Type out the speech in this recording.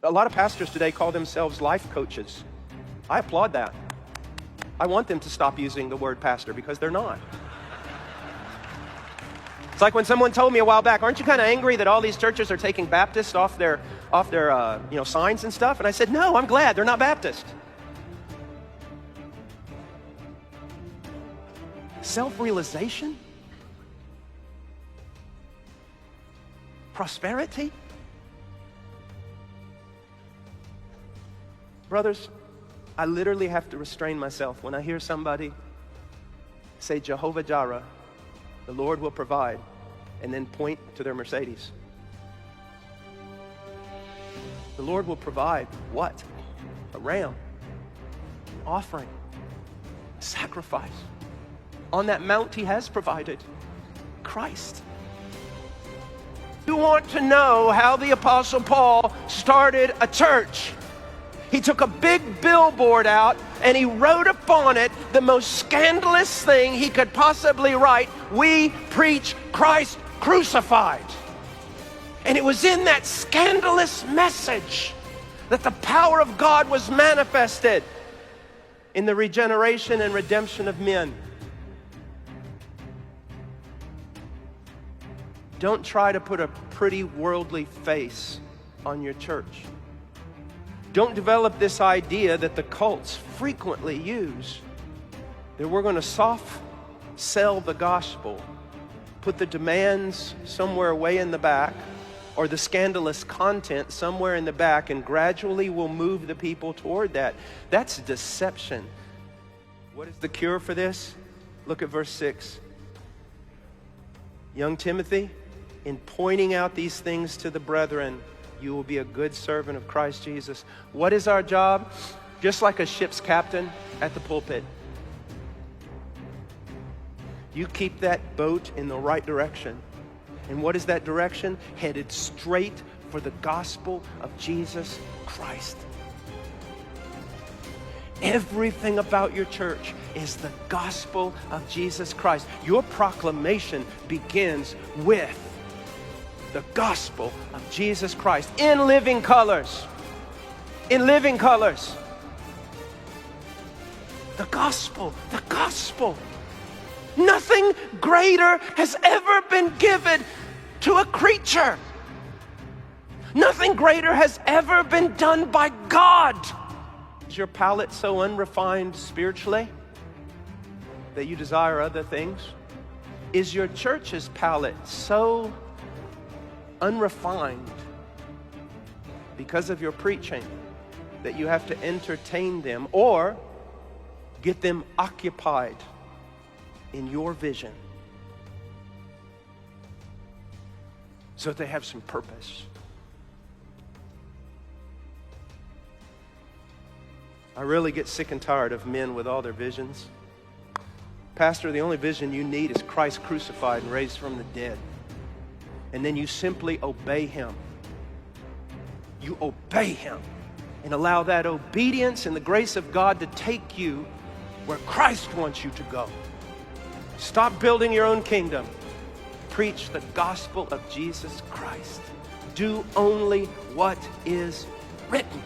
A lot of pastors today call themselves life coaches. I applaud that. I want them to stop using the word pastor because they're not. It's like when someone told me a while back, aren't you kind of angry that all these churches are taking Baptist off their signs and stuff? And I said, no, I'm glad they're not Baptist. Self-realization? Prosperity? Brothers, I literally have to restrain myself when I hear somebody say Jehovah Jireh, the Lord will provide, and then point to their Mercedes. The Lord will provide what? A ram, offering, a sacrifice. On that mount he has provided Christ. You want to know how the Apostle Paul started a church? He took a big billboard out and he wrote upon it the most scandalous thing he could possibly write. We preach Christ crucified. And it was in that scandalous message that the power of God was manifested in the regeneration and redemption of men. Don't try to put a pretty worldly face on your church. Don't develop this idea that the cults frequently use, that we're going to soft sell the gospel, put the demands somewhere way in the back, or the scandalous content somewhere in the back, and gradually we'll move the people toward that. That's deception. What is the cure for this? Look at verse 6. Young Timothy, in pointing out these things to the brethren, you will be a good servant of Christ Jesus. What is our job? Just like a ship's captain at the pulpit. You keep that boat in the right direction. And what is that direction? Headed straight for the gospel of Jesus Christ. Everything about your church is the gospel of Jesus Christ. Your proclamation begins with the gospel of Jesus Christ in living colors. In living colors. The gospel, the gospel. Nothing greater has ever been given to a creature. Nothing greater has ever been done by God. Is your palate so unrefined spiritually that you desire other things? Is your church's palate so unrefined because of your preaching that you have to entertain them or get them occupied in your vision so that they have some purpose? I really get sick and tired of men with all their visions. Pastor, the only vision you need is Christ crucified and raised from the dead. And then you simply obey him. You obey him and allow that obedience and the grace of God to take you where Christ wants you to go. Stop building your own kingdom. Preach the gospel of Jesus Christ. Do only what is written.